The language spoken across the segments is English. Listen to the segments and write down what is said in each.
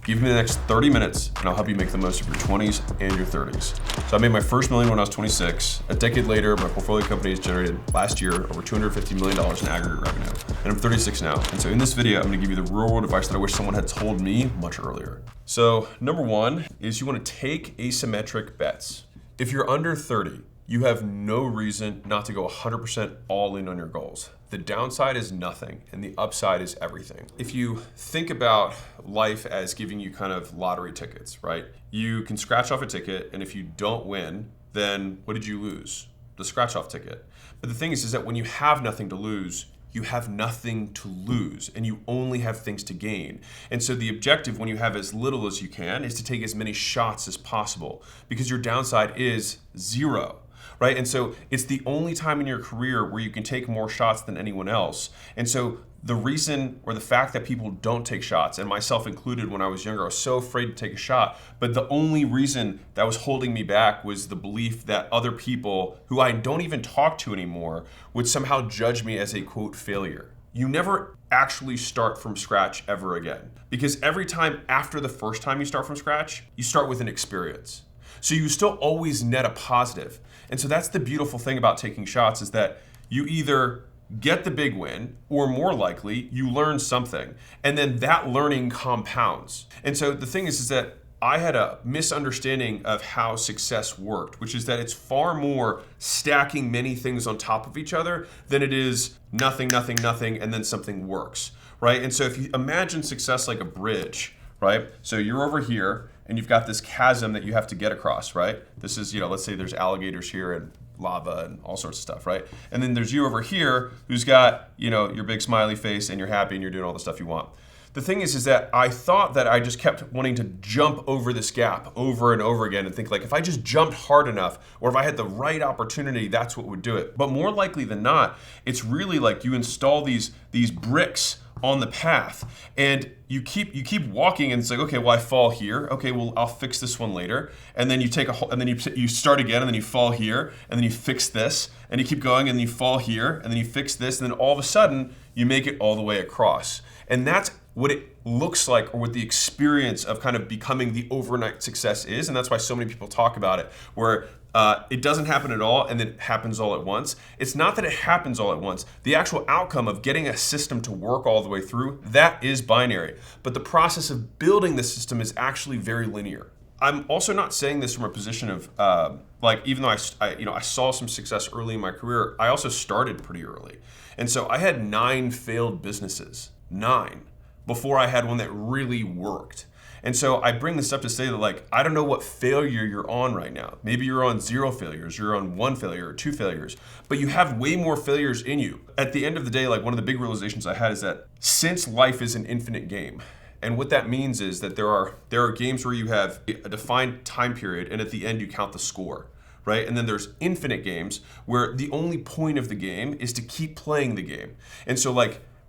Give me the next 30 minutes and I'll help you make the most of your 20s and your 30s. So I made my first million when I was 26. A decade later, my portfolio company has generated last year over $250 million in aggregate revenue. And I'm 36 now. And so in this video, I'm gonna give you the real world advice that I wish someone had told me much earlier. So number one is you wanna take asymmetric bets. If you're under 30, you have no reason not to go 100% all in on your goals. The downside is nothing and the upside is everything. If you think about life as giving you kind of lottery tickets, right? You can scratch off a ticket, and if you don't win, then what did you lose? The scratch off ticket. But the thing is that when you have nothing to lose, you have nothing to lose and you only have things to gain. And so the objective when you have as little as you can is to take as many shots as possible, because your downside is zero. Right? And so it's the only time in your career where you can take more shots than anyone else. And so the reason, or the fact that people don't take shots, and myself included when I was younger, I was so afraid to take a shot. But the only reason that was holding me back was the belief that other people who I don't even talk to anymore would somehow judge me as a quote failure. You never actually start from scratch ever again. Because every time after the first time you start from scratch, you start with an experience. So you still always net a positive. And so that's the beautiful thing about taking shots, is that you either get the big win, or more likely, you learn something. And then that learning compounds. And so the thing is that I had a misunderstanding of how success worked, which is that it's far more stacking many things on top of each other than it is nothing, nothing, nothing, and then something works, right? And so if you imagine success like a bridge, right? So you're over here, and you've got this chasm that you have to get across, right? This is, let's say there's alligators here and lava and all sorts of stuff, right? And then there's you over here who's got, your big smiley face and you're happy and you're doing all the stuff you want. The thing is that I thought that I just kept wanting to jump over this gap over and over again and think like, if I just jumped hard enough, or if I had the right opportunity, that's what would do it. But more likely than not, it's really like you install these bricks on the path, and you keep walking, and it's like, okay, well, I fall here. Okay, well, I'll fix this one later. And then you take and then you start again, and then you fall here, and then you fix this, and you keep going, and then you fall here, and then you fix this, and then all of a sudden you make it all the way across. And that's what it looks like, or what the experience of kind of becoming the overnight success is. And that's why so many people talk about it, where it doesn't happen at all and then it happens all at once. It's not that it happens all at once. The actual outcome of getting a system to work all the way through, that is binary. But the process of building the system is actually very linear. I'm also not saying this from a position of even though I saw some success early in my career, I also started pretty early. And so I had 9 failed businesses, 9, before I had one that really worked. And so I bring this up to say that I don't know what failure you're on right now. Maybe you're on 0 failures, you're on 1 failure or 2 failures, but you have way more failures in you. At the end of the day, one of the big realizations I had is that since life is an infinite game, and what that means is that there are games where you have a defined time period, and at the end you count the score, right? And then there's infinite games where the only point of the game is to keep playing the game. And so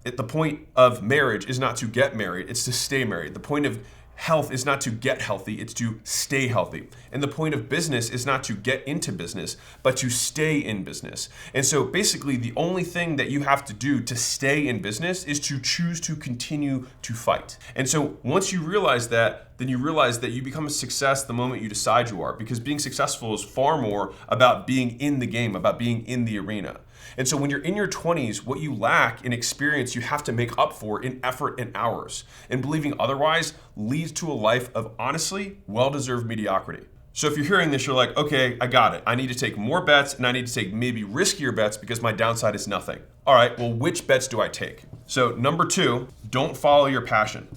the point of marriage is not to get married, it's to stay married. The point of health is not to get healthy, it's to stay healthy. And the point of business is not to get into business, but to stay in business. And so basically the only thing that you have to do to stay in business is to choose to continue to fight. And so once you realize that, then you realize that you become a success the moment you decide you are, because being successful is far more about being in the game, about being in the arena. And so when you're in your 20s, what you lack in experience, you have to make up for in effort and hours. And believing otherwise leads to a life of honestly well-deserved mediocrity. So if you're hearing this, you're like, okay, I got it. I need to take more bets, and I need to take maybe riskier bets because my downside is nothing. All right, well, which bets do I take? So number 2, don't follow your passion.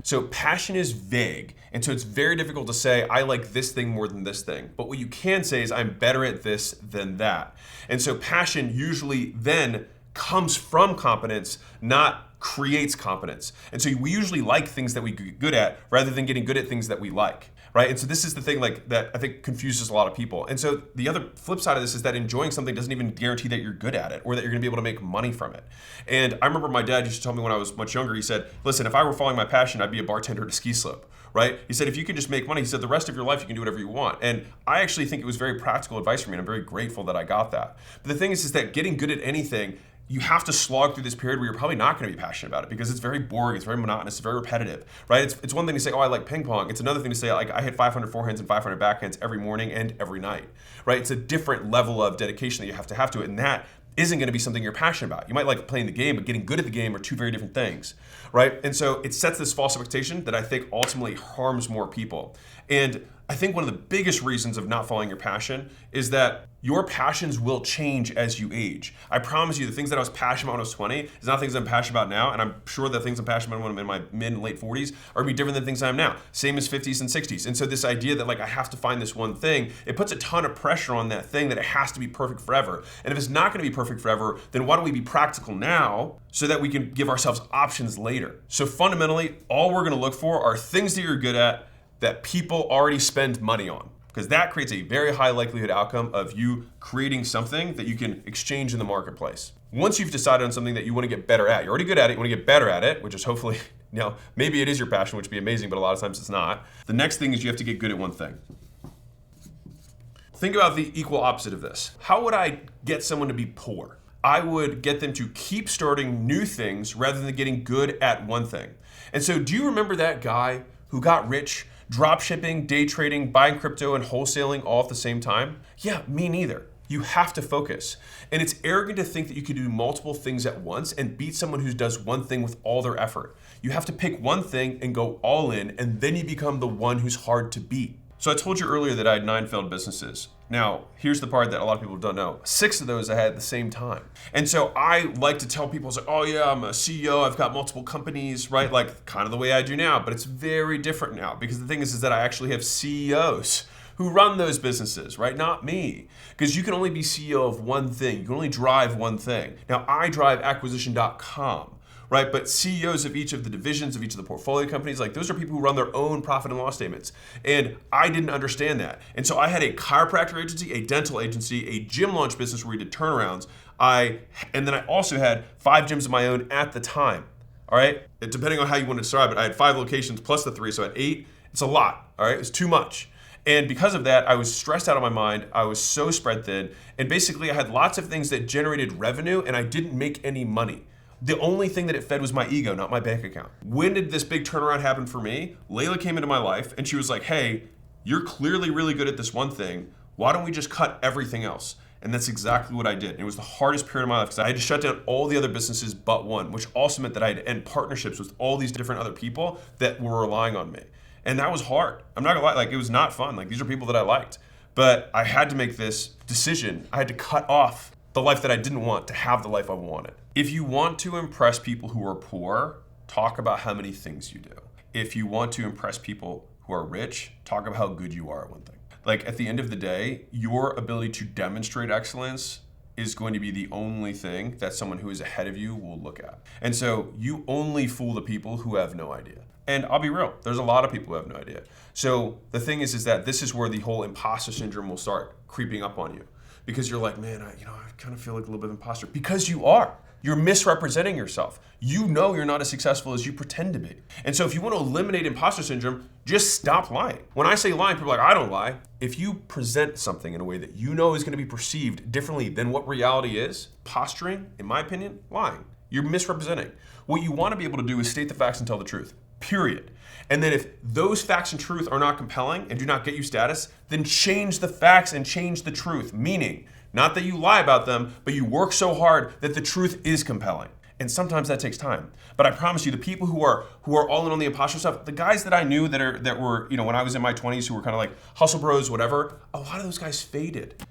So passion is vague, and so it's very difficult to say, I like this thing more than this thing. But what you can say is, I'm better at this than that. And so passion usually then comes from competence, not creates competence. And so we usually like things that we get good at rather than getting good at things that we like, right? And so this is the thing that I think confuses a lot of people. And so the other flip side of this is that enjoying something doesn't even guarantee that you're good at it or that you're gonna be able to make money from it. And I remember my dad used to tell me when I was much younger, he said, listen, if I were following my passion, I'd be a bartender at a ski slope, right? He said, if you can just make money, he said, the rest of your life, you can do whatever you want. And I actually think it was very practical advice for me, and I'm very grateful that I got that. But the thing is that getting good at anything you have to slog through this period where you're probably not going to be passionate about it because it's very boring, it's very monotonous, it's very repetitive, right? It's one thing to say, oh, I like ping pong. It's another thing to say, like, I hit 500 forehands and 500 backhands every morning and every night, right? It's a different level of dedication that you have to it, and that isn't going to be something you're passionate about. You might like playing the game, but getting good at the game are two very different things, right? And so it sets this false expectation that I think ultimately harms more people. And I think one of the biggest reasons of not following your passion is that your passions will change as you age. I promise you, the things that I was passionate about when I was 20 is not things I'm passionate about now, and I'm sure the things I'm passionate about when I'm in my mid and late 40s are going to be different than things I am now. Same as 50s and 60s. And so this idea that like I have to find this one thing, it puts a ton of pressure on that thing that it has to be perfect forever. And if it's not going to be perfect forever, then why don't we be practical now so that we can give ourselves options later? So fundamentally, all we're going to look for are things that you're good at that people already spend money on, because that creates a very high likelihood outcome of you creating something that you can exchange in the marketplace. Once you've decided on something that you want to get better at, you're already good at it, you want to get better at it, which is hopefully, maybe it is your passion, which would be amazing, but a lot of times it's not. The next thing is you have to get good at one thing. Think about the equal opposite of this. How would I get someone to be poor? I would get them to keep starting new things rather than getting good at one thing. And so do you remember that guy who got rich drop shipping, day trading, buying crypto, and wholesaling all at the same time? Yeah, me neither. You have to focus. And it's arrogant to think that you can do multiple things at once and beat someone who does one thing with all their effort. You have to pick one thing and go all in, and then you become the one who's hard to beat. So I told you earlier that I had 9 failed businesses. Now, here's the part that a lot of people don't know. 6 of those I had at the same time. And so I like to tell people, it's like, oh yeah, I'm a CEO, I've got multiple companies, right? Like kind of the way I do now, but it's very different now because the thing is that I actually have CEOs who run those businesses, right? Not me. Because you can only be CEO of one thing. You can only drive one thing. Now, I drive acquisition.com. Right? But CEOs of each of the divisions of each of the portfolio companies, like those are people who run their own profit and loss statements. And I didn't understand that. And so I had a chiropractor agency, a dental agency, a gym launch business where we did turnarounds. And then I also had 5 gyms of my own at the time. All right? Depending on how you want to describe it, I had 5 locations plus the 3, so I had 8. It's a lot. All right? It's too much. And because of that, I was stressed out of my mind. I was so spread thin. And basically, I had lots of things that generated revenue, and I didn't make any money. The only thing that it fed was my ego, not my bank account. When did this big turnaround happen for me? Layla came into my life and she was like, hey, you're clearly really good at this one thing. Why don't we just cut everything else? And that's exactly what I did. And it was the hardest period of my life because I had to shut down all the other businesses but one, which also meant that I had to end partnerships with all these different other people that were relying on me. And that was hard. I'm not gonna lie, like it was not fun. Like these are people that I liked. But I had to make this decision. I had to cut off the life that I didn't want to have the life I wanted. If you want to impress people who are poor, talk about how many things you do. If you want to impress people who are rich, talk about how good you are at one thing. Like at the end of the day, your ability to demonstrate excellence is going to be the only thing that someone who is ahead of you will look at. And so you only fool the people who have no idea. And I'll be real, there's a lot of people who have no idea. So the thing is that this is where the whole imposter syndrome will start creeping up on you. Because you're like, man, I kind of feel like a little bit of imposter. Because you are. You're misrepresenting yourself. You know you're not as successful as you pretend to be. And so if you want to eliminate imposter syndrome, just stop lying. When I say lying, people are like, I don't lie. If you present something in a way that you know is going to be perceived differently than what reality is, posturing, in my opinion, lying. You're misrepresenting. What you want to be able to do is state the facts and tell the truth. Period. And then if those facts and truth are not compelling and do not get you status, then change the facts and change the truth. Meaning, not that you lie about them, but you work so hard that the truth is compelling. And sometimes that takes time. But I promise you, the people who are all in on the imposter stuff, the guys that I knew that were, when I was in my 20s who were kind of like hustle bros, whatever, a lot of those guys faded,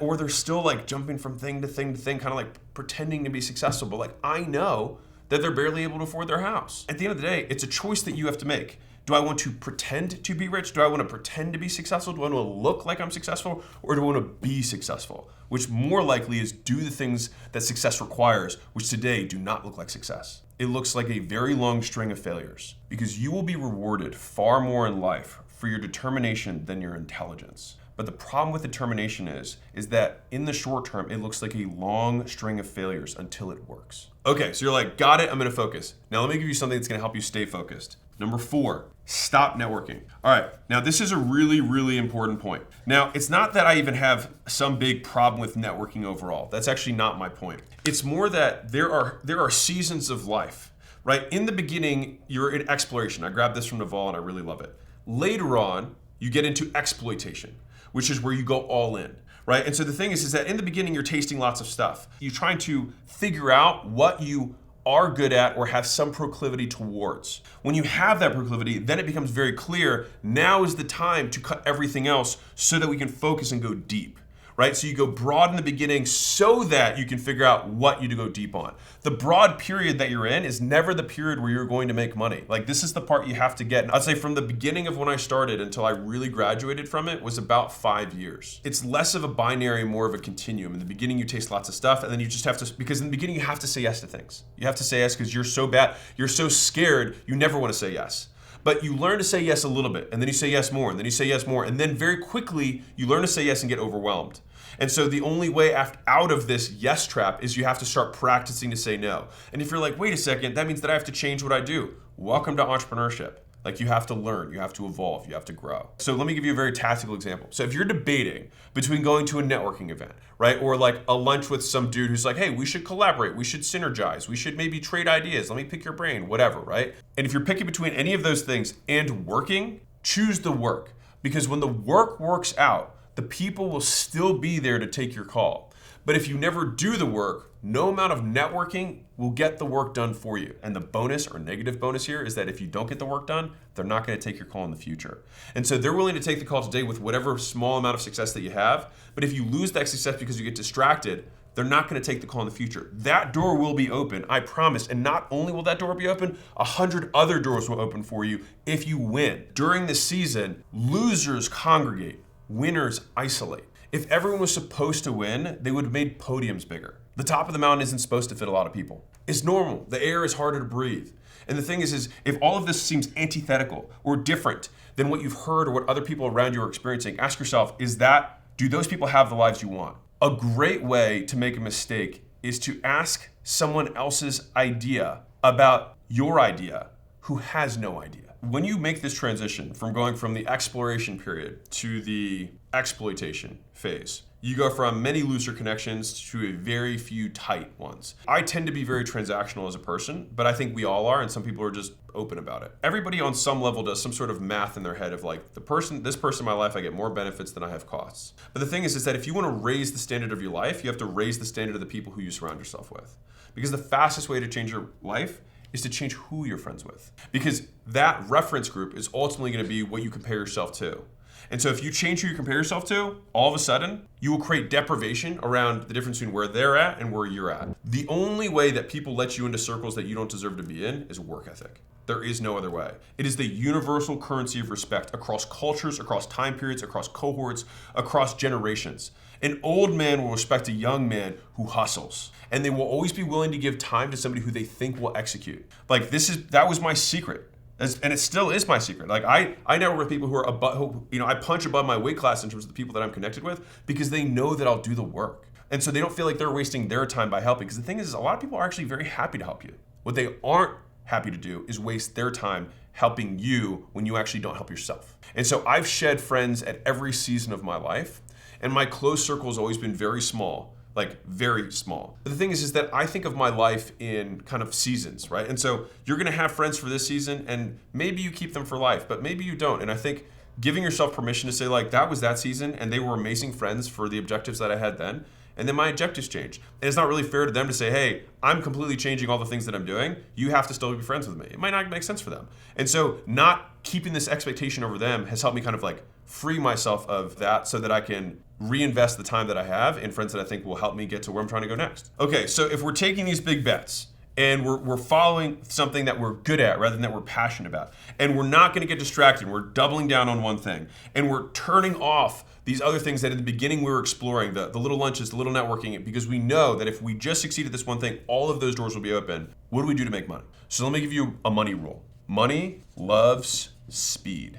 or they're still like jumping from thing to thing to thing, kind of like pretending to be successful. But like, I know that they're barely able to afford their house. At the end of the day, it's a choice that you have to make. Do I want to pretend to be rich? Do I want to pretend to be successful? Do I want to look like I'm successful? Or do I want to be successful? Which more likely is do the things that success requires, which today do not look like success. It looks like a very long string of failures because you will be rewarded far more in life for your determination than your intelligence. But the problem with determination is that in the short term, it looks like a long string of failures until it works. Okay, so you're like, got it, I'm gonna focus. Now let me give you something that's gonna help you stay focused. Number 4, stop networking. All right, now this is a really, really important point. Now, it's not that I even have some big problem with networking overall. That's actually not my point. It's more that there are seasons of life, right? In the beginning, you're in exploration. I grabbed this from Naval and I really love it. Later on, you get into exploitation, which is where you go all in, right? And so the thing is that in the beginning, you're tasting lots of stuff. You're trying to figure out what you are good at or have some proclivity towards. When you have that proclivity, then it becomes very clear, now is the time to cut everything else so that we can focus and go deep. Right? So you go broad in the beginning so that you can figure out what you to go deep on. The broad period that you're in is never the period where you're going to make money. Like, this is the part you have to get. I'd say from the beginning of when I started until I really graduated from it was about 5 years. It's less of a binary, more of a continuum. In the beginning, you taste lots of stuff, and then you just have to, because in the beginning, you have to say yes to things. You have to say yes because you're so bad, you're so scared, you never want to say yes. But you learn to say yes a little bit, and then you say yes more, and then you say yes more, and then very quickly you learn to say yes and get overwhelmed. And so the only way out of this yes trap is you have to start practicing to say no. And if you're like, wait a second, that means that I have to change what I do. Welcome to entrepreneurship. Like, you have to learn, you have to evolve, you have to grow. So let me give you a very tactical example. So if you're debating between going to a networking event, right? Or like a lunch with some dude who's like, hey, we should collaborate, we should synergize, we should maybe trade ideas, let me pick your brain, whatever, right? And if you're picking between any of those things and working, choose the work. Because when the work works out, the people will still be there to take your call. But if you never do the work, no amount of networking will get the work done for you. And the bonus or negative bonus here is that if you don't get the work done, they're not going to take your call in the future. And so they're willing to take the call today with whatever small amount of success that you have. But if you lose that success because you get distracted, they're not going to take the call in the future. That door will be open, I promise. And not only will that door be open, 100 other doors will open for you if you win. During this season, losers congregate. Winners isolate. If everyone was supposed to win, they would have made podiums bigger. The top of the mountain isn't supposed to fit a lot of people. It's normal. The air is harder to breathe. And the thing is if all of this seems antithetical or different than what you've heard or what other people around you are experiencing, ask yourself, do those people have the lives you want? A great way to make a mistake is to ask someone else's idea about your idea who has no idea. When you make this transition from going from the exploration period to the exploitation phase, you go from many looser connections to a very few tight ones. I tend to be very transactional as a person, but I think we all are, and some people are just open about it. Everybody on some level does some sort of math in their head of like, this person in my life, I get more benefits than I have costs. But the thing is that if you want to raise the standard of your life, you have to raise the standard of the people who you surround yourself with. Because the fastest way to change your life is to change who you're friends with. Because that reference group is ultimately going to be what you compare yourself to. And so if you change who you compare yourself to, all of a sudden, you will create deprivation around the difference between where they're at and where you're at. The only way that people let you into circles that you don't deserve to be in is work ethic. There is no other way. It is the universal currency of respect across cultures, across time periods, across cohorts, across generations. An old man will respect a young man who hustles. And they will always be willing to give time to somebody who they think will execute. Like, that was my secret. And it still is my secret. Like, I network with people who are I punch above my weight class in terms of the people that I'm connected with because they know that I'll do the work. And so they don't feel like they're wasting their time by helping. Because the thing is, a lot of people are actually very happy to help you. What they aren't happy to do is waste their time helping you when you actually don't help yourself. And so I've shed friends at every season of my life, and my close circle has always been very small, like very small. But the thing is that I think of my life in kind of seasons, right? And so you're gonna have friends for this season, and maybe you keep them for life, but maybe you don't. And I think giving yourself permission to say, like, that was that season, and they were amazing friends for the objectives that I had then, and then my objectives change. And it's not really fair to them to say, hey, I'm completely changing all the things that I'm doing. You have to still be friends with me. It might not make sense for them. And so not keeping this expectation over them has helped me kind of like free myself of that so that I can reinvest the time that I have in friends that I think will help me get to where I'm trying to go next. Okay, so if we're taking these big bets, and we're following something that we're good at rather than that we're passionate about, and we're not gonna get distracted, we're doubling down on one thing, and we're turning off these other things that in the beginning we were exploring, the little lunches, the little networking, because we know that if we just succeed at this one thing, all of those doors will be open. What do we do to make money? So let me give you a money rule. Money loves speed.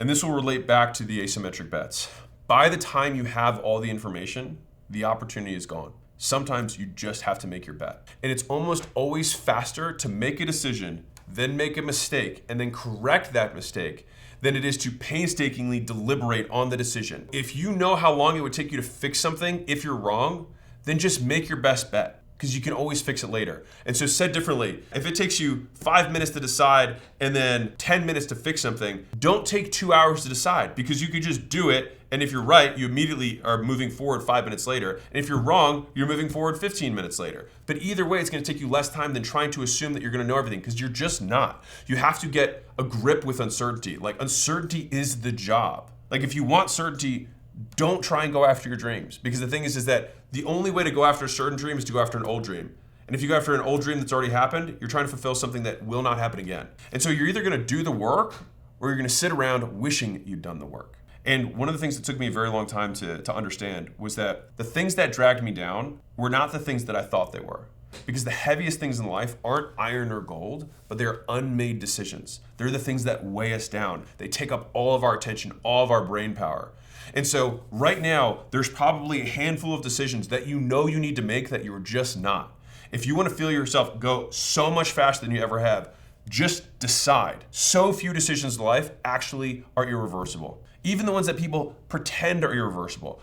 And this will relate back to the asymmetric bets. By the time you have all the information, the opportunity is gone. Sometimes you just have to make your bet. And it's almost always faster to make a decision, then make a mistake, and then correct that mistake than it is to painstakingly deliberate on the decision. If you know how long it would take you to fix something if you're wrong, then just make your best bet. because you can always fix it later. And so said differently, if it takes you 5 minutes to decide and then 10 minutes to fix something, don't take 2 hours to decide, because you could just do it. And if you're right, you immediately are moving forward 5 minutes later. And if you're wrong, you're moving forward 15 minutes later. But either way, it's gonna take you less time than trying to assume that you're gonna know everything, because you're just not. You have to get a grip with uncertainty. Like, uncertainty is the job. Like, if you want certainty, don't try and go after your dreams, because the thing is that the only way to go after a certain dream is to go after an old dream. And if you go after an old dream that's already happened, you're trying to fulfill something that will not happen again. And so you're either gonna do the work, or you're gonna sit around wishing you'd done the work. And one of the things that took me a very long time to understand was that the things that dragged me down were not the things that I thought they were. Because the heaviest things in life aren't iron or gold, but they're unmade decisions. They're the things that weigh us down. They take up all of our attention, all of our brain power. And so right now, there's probably a handful of decisions that you know you need to make that you're just not. If you want to feel yourself go so much faster than you ever have, just decide. So few decisions in life actually are irreversible. Even the ones that people pretend are irreversible.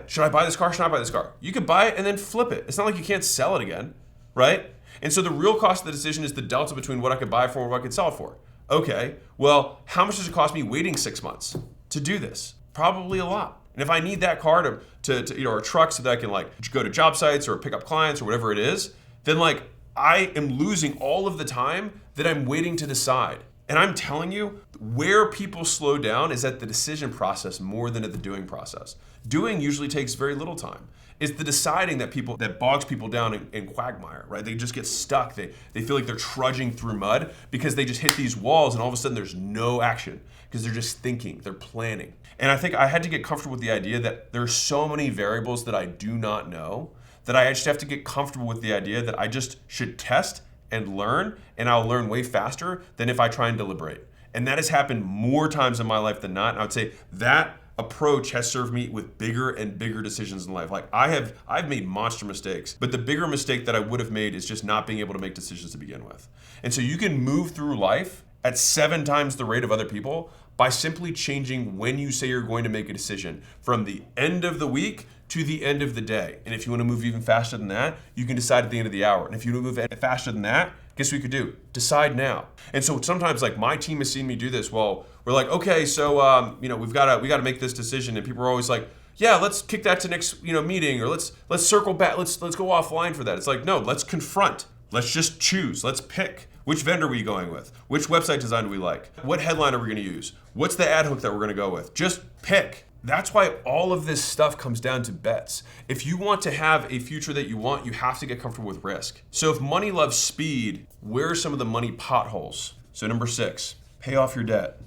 Should I buy this car? Should I buy this car? You could buy it and then flip it. It's not like you can't sell it again, right? And so the real cost of the decision is the delta between what I could buy for and what I could sell it for. Okay, well, how much does it cost me waiting 6 months to do this? Probably a lot. And if I need that car or a truck so that I can like go to job sites or pick up clients or whatever it is, then like I am losing all of the time that I'm waiting to decide. And I'm telling you, where people slow down is at the decision process more than at the doing process. Doing usually takes very little time. It's the deciding that bogs people down in quagmire, right? They just get stuck. They feel like they're trudging through mud because they just hit these walls and all of a sudden there's no action because they're just thinking, they're planning. And I think I had to get comfortable with the idea that there are so many variables that I do not know that I just have to get comfortable with the idea that I just should test and learn, and I'll learn way faster than if I try and deliberate. And that has happened more times in my life than not. And I would say that approach has served me with bigger and bigger decisions in life. Like I've made monster mistakes, but the bigger mistake that I would have made is just not being able to make decisions to begin with. And so you can move through life at 7 times the rate of other people by simply changing when you say you're going to make a decision from the end of the week to the end of the day. And if you want to move even faster than that, you can decide at the end of the hour. And if you want to move faster than that, guess what you could do? Decide now. And so sometimes like my team has seen me do this. Well, we're like, okay, so we got to make this decision, and people are always like, yeah, let's kick that to next meeting, or let's circle back, let's go offline for that. It's like, no, let's confront. Let's just choose. Let's pick. Which vendor are we going with? Which website design do we like? What headline are we going to use? What's the ad hook that we're going to go with? Just pick. That's why all of this stuff comes down to bets. If you want to have a future that you want, you have to get comfortable with risk. So if money loves speed, where are some of the money potholes? So number 6, pay off your debt.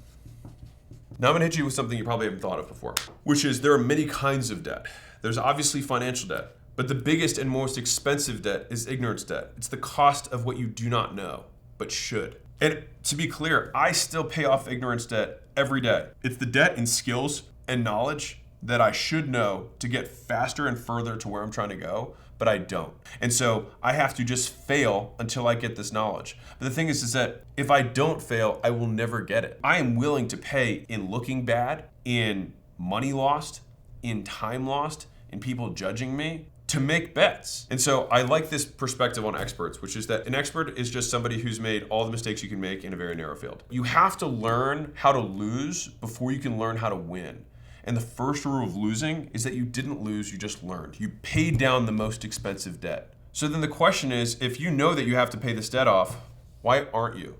Now I'm gonna hit you with something you probably haven't thought of before, which is there are many kinds of debt. There's obviously financial debt, but the biggest and most expensive debt is ignorance debt. It's the cost of what you do not know, but should. And to be clear, I still pay off ignorance debt every day. It's the debt in skills and knowledge that I should know to get faster and further to where I'm trying to go, but I don't. And so I have to just fail until I get this knowledge. But the thing is that if I don't fail, I will never get it. I am willing to pay in looking bad, in money lost, in time lost, in people judging me, to make bets. And so I like this perspective on experts, which is that an expert is just somebody who's made all the mistakes you can make in a very narrow field. You have to learn how to lose before you can learn how to win. And the first rule of losing is that you didn't lose, you just learned. You paid down the most expensive debt. So then the question is, if you know that you have to pay this debt off, why aren't you?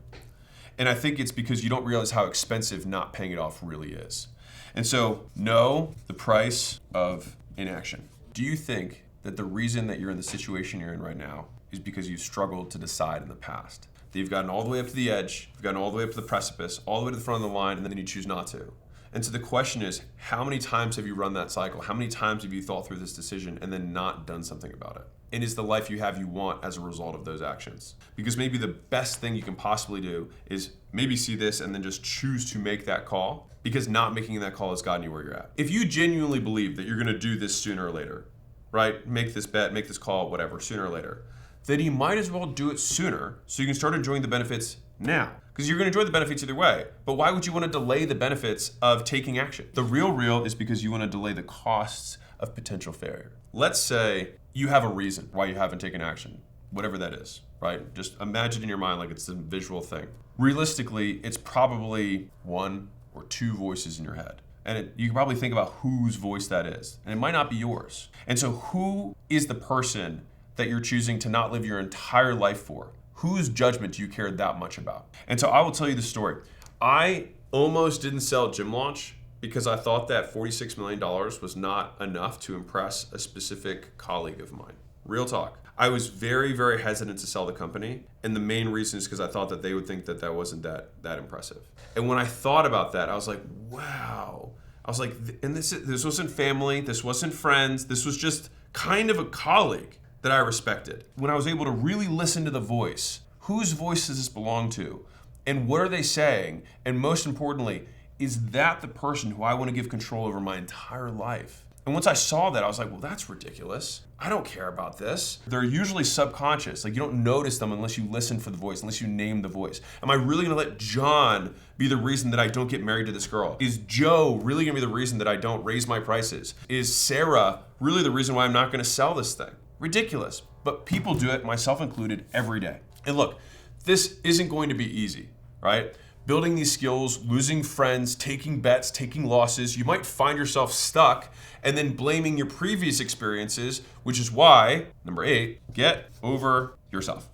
And I think it's because you don't realize how expensive not paying it off really is. And so know the price of inaction. Do you think that the reason that you're in the situation you're in right now is because you've struggled to decide in the past? That you've gotten all the way up to the edge, you've gotten all the way up to the precipice, all the way to the front of the line, and then you choose not to. And so the question is, how many times have you run that cycle? How many times have you thought through this decision and then not done something about it? And is the life you want as a result of those actions? Because maybe the best thing you can possibly do is maybe see this and then just choose to make that call, because not making that call has gotten you where you're at. If you genuinely believe that you're gonna do this sooner or later, right? Make this bet, make this call, whatever, sooner or later, then you might as well do it sooner so you can start enjoying the benefits now. Because you're going to enjoy the benefits either way. But why would you want to delay the benefits of taking action? The real is because you want to delay the costs of potential failure. Let's say you have a reason why you haven't taken action, whatever that is, right? Just imagine in your mind like it's a visual thing. Realistically, it's probably one or two voices in your head. And you can probably think about whose voice that is. And it might not be yours. And so who is the person that you're choosing to not live your entire life for? Whose judgment do you care that much about? And so I will tell you the story. I almost didn't sell Gym Launch because I thought that $46 million was not enough to impress a specific colleague of mine. Real talk. I was very, very hesitant to sell the company. And the main reason is because I thought that they would think that that wasn't that impressive. And when I thought about that, I was like, wow. I was like, and this wasn't family, this wasn't friends, this was just kind of a colleague that I respected. When I was able to really listen to the voice, whose voice does this belong to? And what are they saying? And most importantly, is that the person who I want to give control over my entire life? And once I saw that, I was like, well, that's ridiculous. I don't care about this. They're usually subconscious. Like, you don't notice them unless you listen for the voice, unless you name the voice. Am I really gonna let John be the reason that I don't get married to this girl? Is Joe really gonna be the reason that I don't raise my prices? Is Sarah really the reason why I'm not gonna sell this thing? Ridiculous. But people do it, myself included, every day. And look, this isn't going to be easy, right? Building these skills, losing friends, taking bets, taking losses, you might find yourself stuck and then blaming your previous experiences, which is why, number 8, get over yourself.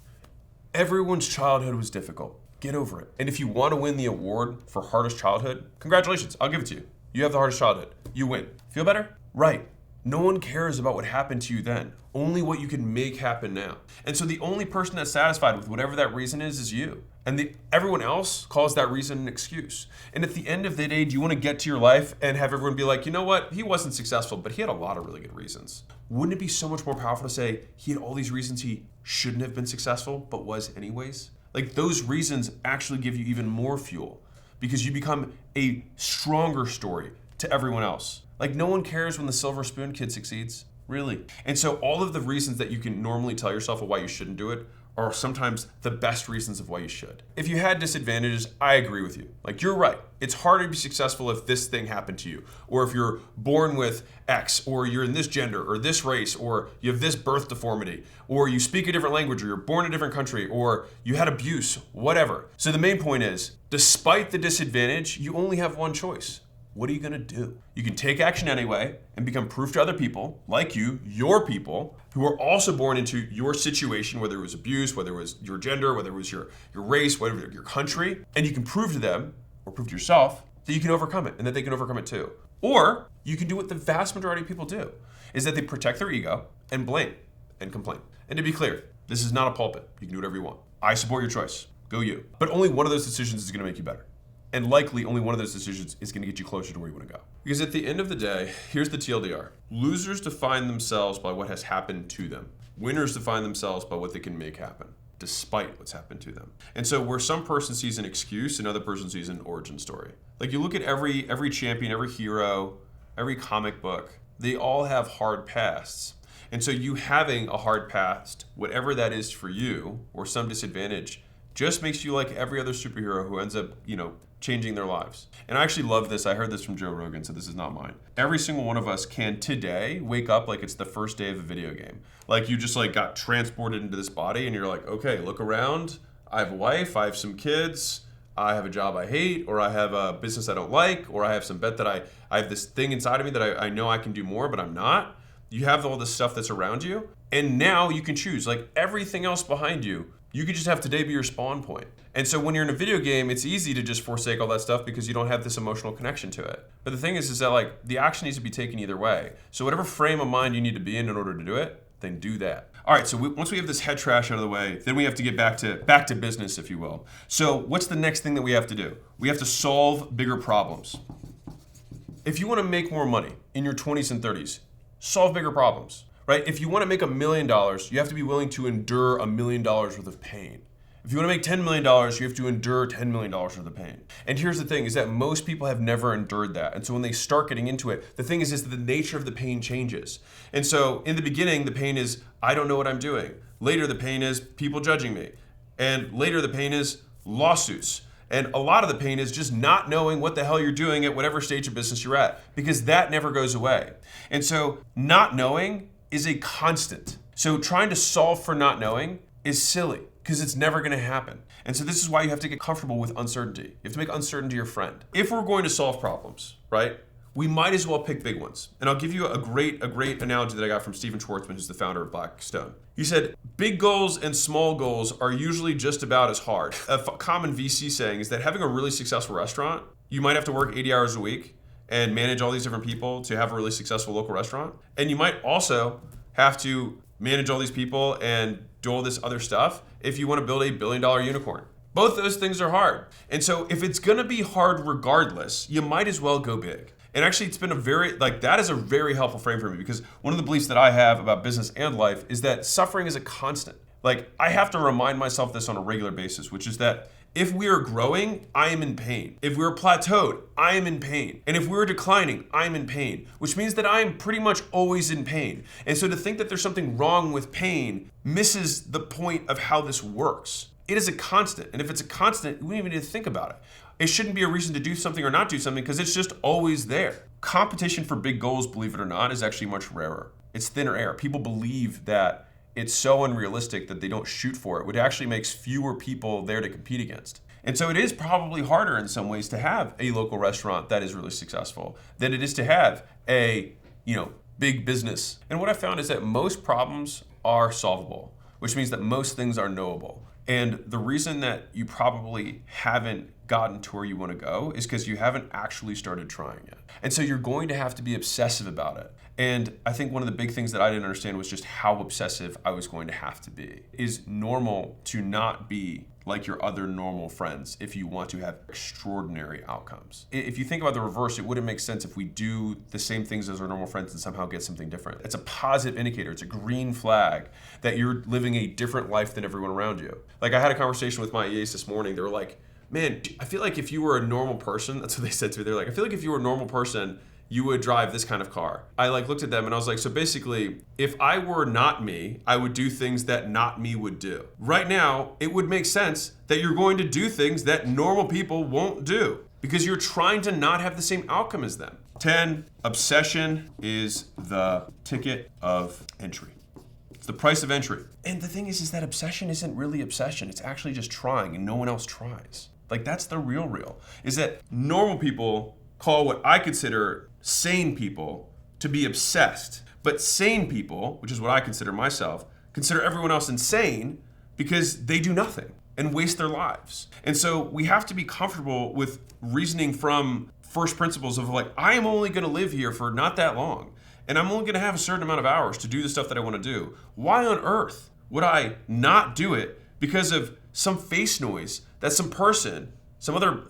Everyone's childhood was difficult. Get over it. And if you want to win the award for hardest childhood, congratulations, I'll give it to you. You have the hardest childhood. You win. Feel better? Right. No one cares about what happened to you then, only what you can make happen now. And so the only person that's satisfied with whatever that reason is you. And everyone else calls that reason an excuse. And at the end of the day, do you want to get to your life and have everyone be like, you know what, he wasn't successful, but he had a lot of really good reasons. Wouldn't it be so much more powerful to say he had all these reasons he shouldn't have been successful, but was anyways? Like, those reasons actually give you even more fuel because you become a stronger story to everyone else. Like, no one cares when the silver spoon kid succeeds, really. And so all of the reasons that you can normally tell yourself of why you shouldn't do it are sometimes the best reasons of why you should. If you had disadvantages, I agree with you. Like, you're right. It's harder to be successful if this thing happened to you, or if you're born with X, or you're in this gender, or this race, or you have this birth deformity, or you speak a different language, or you're born in a different country, or you had abuse, whatever. So the main point is, despite the disadvantage, you only have one choice. What are you gonna do? You can take action anyway and become proof to other people, like you, your people, who are also born into your situation, whether it was abuse, whether it was your gender, whether it was your race, whatever, your country, and you can prove to them, or prove to yourself, that you can overcome it and that they can overcome it too. Or you can do what the vast majority of people do, is that they protect their ego and blame and complain. And to be clear, this is not a pulpit. You can do whatever you want. I support your choice. Go you. But only one of those decisions is gonna make you better. And likely only one of those decisions is going to get you closer to where you want to go. Because at the end of the day, here's the TLDR. Losers define themselves by what has happened to them. Winners define themselves by what they can make happen, despite what's happened to them. And so where some person sees an excuse, another person sees an origin story. Like, you look at every champion, every hero, every comic book, they all have hard pasts. And so you having a hard past, whatever that is for you, or some disadvantage, just makes you like every other superhero who ends up, changing their lives. And I actually love this. I heard this from Joe Rogan, so this is not mine. Every single one of us can today wake up like it's the first day of a video game. Like, you just got transported into this body and you're like, okay, look around. I have a wife, I have some kids, I have a job I hate, or I have a business I don't like, or I have some bet that I have this thing inside of me that I know I can do more, but I'm not. You have all this stuff that's around you. And now you can choose. Like, everything else behind you, you could just have today be your spawn point. And so when you're in a video game, it's easy to just forsake all that stuff because you don't have this emotional connection to it. But the thing is that the action needs to be taken either way. So whatever frame of mind you need to be in order to do it, then do that. All right, so once we have this head trash out of the way, then we have to get back to business, if you will. So what's the next thing that we have to do? We have to solve bigger problems. If you want to make more money in your 20s and 30s, solve bigger problems. Right? If you want to make $1 million, you have to be willing to endure $1 million worth of pain. If you want to make $10 million, you have to endure $10 million worth of pain. And here's the thing, is that most people have never endured that. And so when they start getting into it, the thing is that the nature of the pain changes. And so in the beginning, the pain is, I don't know what I'm doing. Later, the pain is people judging me. And later, the pain is lawsuits. And a lot of the pain is just not knowing what the hell you're doing at whatever stage of business you're at, because that never goes away. And so not knowing is a constant. So trying to solve for not knowing is silly because it's never going to happen. And so this is why you have to get comfortable with uncertainty. You have to make uncertainty your friend. If we're going to solve problems, right, we might as well pick big ones. And I'll give you a great analogy that I got from Stephen Schwartzman, who's the founder of Blackstone. He said, big goals and small goals are usually just about as hard. A common VC saying is that having a really successful restaurant, you might have to work 80 hours a week and manage all these different people to have a really successful local restaurant. And you might also have to manage all these people and do all this other stuff if you want to build a $1 billion unicorn. Both those things are hard. And so if it's gonna be hard regardless, you might as well go big. And actually it's been that is a very helpful frame for me, because one of the beliefs that I have about business and life is that suffering is a constant. Like, I have to remind myself this on a regular basis, which is that if we are growing, I am in pain. If we're plateaued, I am in pain. And if we're declining, I'm in pain, which means that I am pretty much always in pain. And so to think that there's something wrong with pain misses the point of how this works. It is a constant. And if it's a constant, we don't even need to think about it. It shouldn't be a reason to do something or not do something, because it's just always there. Competition for big goals, believe it or not, is actually much rarer. It's thinner air. People believe that it's so unrealistic that they don't shoot for it, which actually makes fewer people there to compete against. And so it is probably harder in some ways to have a local restaurant that is really successful than it is to have a, big business. And what I found is that most problems are solvable, which means that most things are knowable. And the reason that you probably haven't gotten to where you want to go is because you haven't actually started trying yet. And so you're going to have to be obsessive about it. And I think one of the big things that I didn't understand was just how obsessive I was going to have to be. It is normal to not be like your other normal friends if you want to have extraordinary outcomes. If you think about the reverse, it wouldn't make sense if we do the same things as our normal friends and somehow get something different. It's a positive indicator. It's a green flag that you're living a different life than everyone around you. Like, I had a conversation with my EAs this morning. They were like, man, I feel like if you were a normal person, that's what they said to me. They're like, I feel like if you were a normal person, you would drive this kind of car. I looked at them and I was like, so basically, if I were not me, I would do things that not me would do. Right now, it would make sense that you're going to do things that normal people won't do because you're trying to not have the same outcome as them. 10, obsession is the ticket of entry. It's the price of entry. And the thing is that obsession isn't really obsession. It's actually just trying and no one else tries. Like, that's the real, is that normal people call what I consider sane people to be obsessed. But sane people, which is what I consider myself, consider everyone else insane because they do nothing and waste their lives. And so we have to be comfortable with reasoning from first principles of like, I am only gonna live here for not that long. And I'm only gonna have a certain amount of hours to do the stuff that I wanna do. Why on earth would I not do it because of some face noise that some person, some other,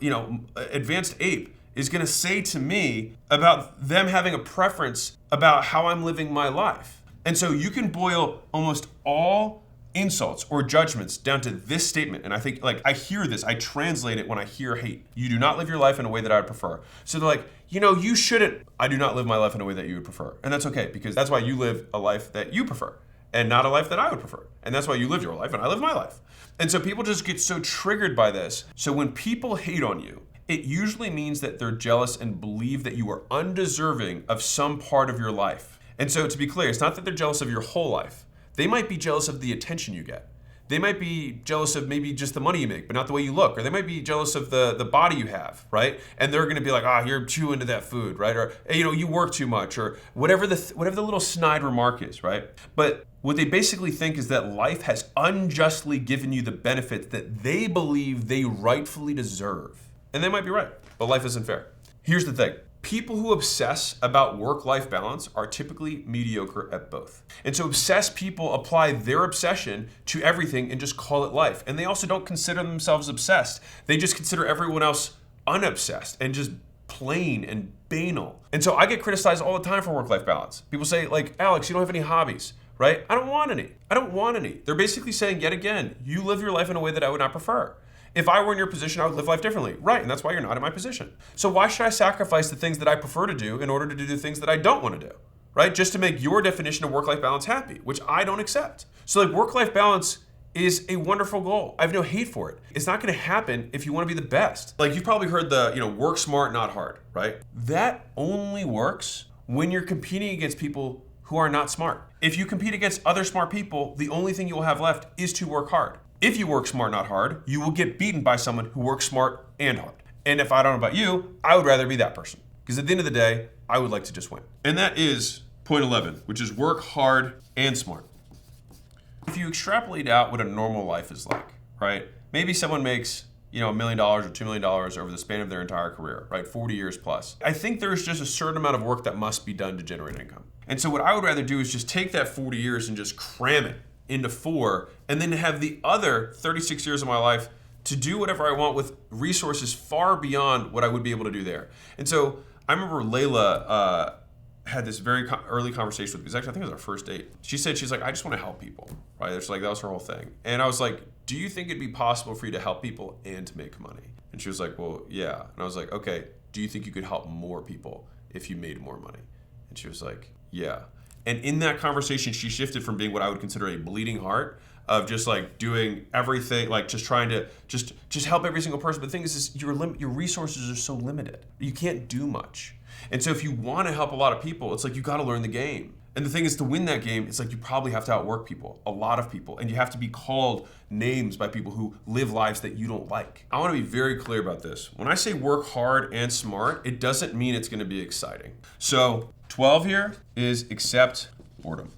advanced ape is gonna say to me about them having a preference about how I'm living my life? And so you can boil almost all insults or judgments down to this statement. And I think, I hear this, I translate it when I hear hate. You do not live your life in a way that I would prefer. So they're like, you shouldn't. I do not live my life in a way that you would prefer. And that's okay, because that's why you live a life that you prefer and not a life that I would prefer. And that's why you live your life and I live my life. And so people just get so triggered by this. So when people hate on you, it usually means that they're jealous and believe that you are undeserving of some part of your life. And so to be clear, it's not that they're jealous of your whole life. They might be jealous of the attention you get. They might be jealous of maybe just the money you make, but not the way you look. Or they might be jealous of the body you have, right? And they're gonna be like, you're too into that food, right? Or, you work too much, or whatever the little snide remark is, right? But what they basically think is that life has unjustly given you the benefits that they believe they rightfully deserve. And they might be right, but life isn't fair. Here's the thing. People who obsess about work-life balance are typically mediocre at both. And so obsessed people apply their obsession to everything and just call it life. And they also don't consider themselves obsessed. They just consider everyone else unobsessed and just plain and banal. And so I get criticized all the time for work-life balance. People say, Alex, you don't have any hobbies, right? I don't want any. They're basically saying, yet again, you live your life in a way that I would not prefer. If I were in your position, I would live life differently. Right, and that's why you're not in my position. So why should I sacrifice the things that I prefer to do in order to do the things that I don't want to do? Right, just to make your definition of work-life balance happy, which I don't accept. So work-life balance is a wonderful goal. I have no hate for it. It's not gonna happen if you wanna be the best. You've probably heard the, work smart, not hard, right? That only works when you're competing against people who are not smart. If you compete against other smart people, the only thing you will have left is to work hard. If you work smart, not hard, you will get beaten by someone who works smart and hard. And if I don't know about you, I would rather be that person. Because at the end of the day, I would like to just win. And that is point 11, which is work hard and smart. If you extrapolate out what a normal life is like, right? Maybe someone makes $1 million or $2 million over the span of their entire career, right? 40 years plus. I think there's just a certain amount of work that must be done to generate income. And so what I would rather do is just take that 40 years and just cram it into 4, and then have the other 36 years of my life to do whatever I want with resources far beyond what I would be able to do there. And so I remember Layla had this very early conversation with me. Because actually, I think it was our first date. She's like, I just want to help people, right? It's like, that was her whole thing. And I was like, do you think it'd be possible for you to help people and to make money? And she was like, well, yeah. And I was like, okay, do you think you could help more people if you made more money? And she was like, yeah. And in that conversation, she shifted from being what I would consider a bleeding heart of just like doing everything, like just trying to just help every single person. But the thing is your resources are so limited. You can't do much. And so if you want to help a lot of people, it's like you got to learn the game. And the thing is, to win that game, it's like you probably have to outwork people, a lot of people, and you have to be called names by people who live lives that you don't like. I want to be very clear about this. When I say work hard and smart, it doesn't mean it's going to be exciting. So 12 here is accept boredom.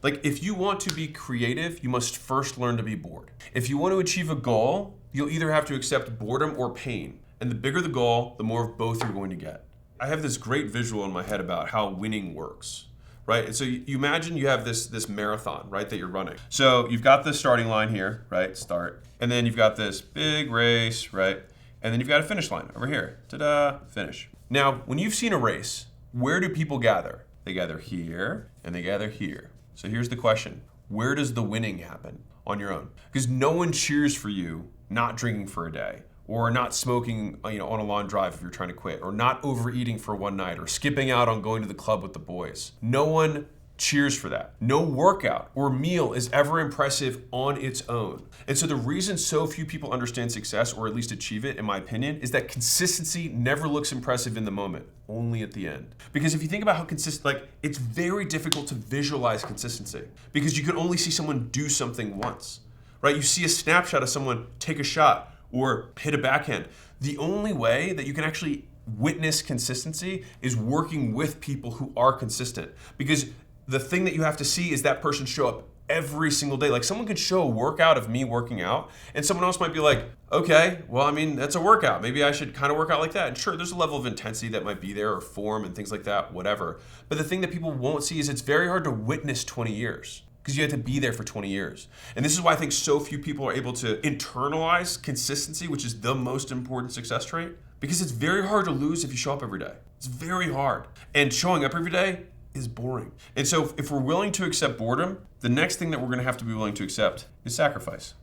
Like, if you want to be creative, you must first learn to be bored. If you want to achieve a goal, you'll either have to accept boredom or pain. And the bigger the goal, the more of both you're going to get. I have this great visual in my head about how winning works, right? And so you imagine you have this marathon, right, that you're running. So you've got the starting line here, right, start. And then you've got this big race, right? And then you've got a finish line over here. Ta-da, finish. Now, when you've seen a race, where do people gather? They gather here and they gather here. So here's the question. Where does the winning happen on your own? Because no one cheers for you not drinking for a day, or not smoking on a long drive if you're trying to quit, or not overeating for one night, or skipping out on going to the club with the boys. No one cheers for that. No workout or meal is ever impressive on its own. And so the reason so few people understand success, or at least achieve it, in my opinion, is that consistency never looks impressive in the moment, only at the end. Because if you think about how consistent, it's very difficult to visualize consistency, because you can only see someone do something once, right? You see a snapshot of someone take a shot or hit a backhand. The only way that you can actually witness consistency is working with people who are consistent, because the thing that you have to see is that person show up every single day. Like, someone could show a workout of me working out, and someone else might be like, okay, well, I mean, that's a workout. Maybe I should kind of work out like that. And sure, there's a level of intensity that might be there, or form and things like that, whatever. But the thing that people won't see is it's very hard to witness 20 years. Because you have to be there for 20 years. And this is why I think so few people are able to internalize consistency, which is the most important success trait. Because it's very hard to lose if you show up every day. It's very hard. And showing up every day is boring. And so if we're willing to accept boredom, the next thing that we're going to have to be willing to accept is sacrifice.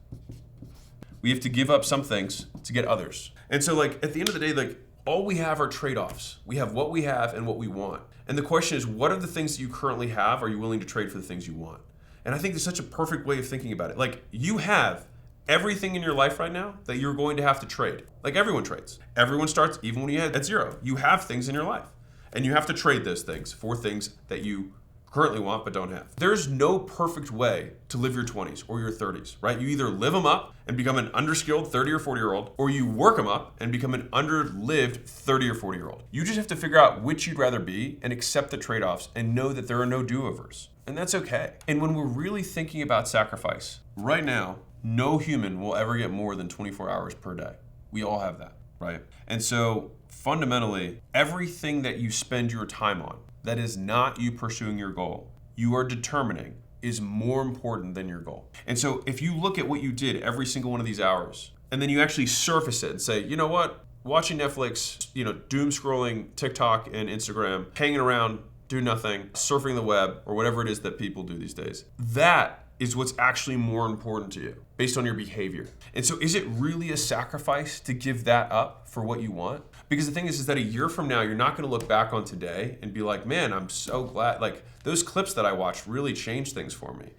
We have to give up some things to get others. And so at the end of the day, all we have are trade-offs. We have what we have and what we want. And the question is, what are the things that you currently have are you willing to trade for the things you want? And I think there's such a perfect way of thinking about it. You have everything in your life right now that you're going to have to trade. Everyone trades. Everyone starts, even when you had at zero. You have things in your life. And you have to trade those things for things that you currently want but don't have. There's no perfect way to live your 20s or your 30s, right? You either live them up and become an underskilled 30 or 40-year-old, or you work them up and become an underlived 30 or 40-year-old. You just have to figure out which you'd rather be and accept the trade-offs and know that there are no do-overs. And that's okay. And when we're really thinking about sacrifice, right now, no human will ever get more than 24 hours per day. We all have that, right? And so fundamentally, everything that you spend your time on that is not you pursuing your goal, you are determining is more important than your goal. And so if you look at what you did every single one of these hours, and then you actually surface it and say, you know what, watching Netflix, doom scrolling TikTok and Instagram, hanging around, do nothing, surfing the web, or whatever it is that people do these days, that is what's actually more important to you based on your behavior. And so is it really a sacrifice to give that up for what you want? Because the thing is that a year from now, you're not going to look back on today and be like, man, I'm so glad. Those clips that I watched really changed things for me.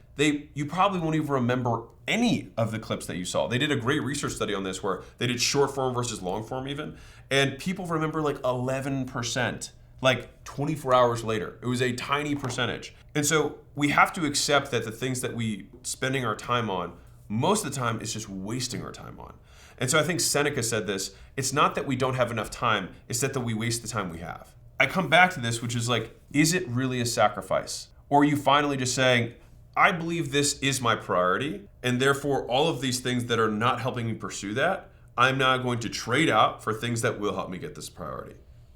You probably won't even remember any of the clips that you saw. They did a great research study on this where they did short form versus long form even. And people remember 11% like 24 hours later. It was a tiny percentage. And so we have to accept that the things that we spending our time on, most of the time is just wasting our time on. And so I think Seneca said this, it's not that we don't have enough time, it's that we waste the time we have. I come back to this, which is like, is it really a sacrifice? Or are you finally just saying, I believe this is my priority, and therefore all of these things that are not helping me pursue that, I'm now going to trade out for things that will help me get this priority.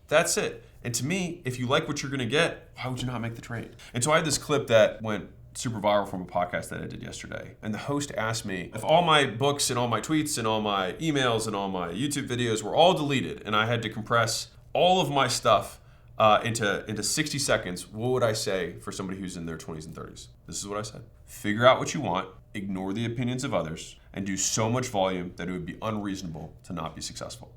That's it. And to me, if you like what you're gonna get, why would you not make the trade? And so I had this clip that went super viral from a podcast that I did yesterday. And the host asked me if all my books and all my tweets and all my emails and all my YouTube videos were all deleted and I had to compress all of my stuff into 60 seconds, what would I say for somebody who's in their 20s and 30s? This is what I said. Figure out what you want, ignore the opinions of others, and do so much volume that it would be unreasonable to not be successful.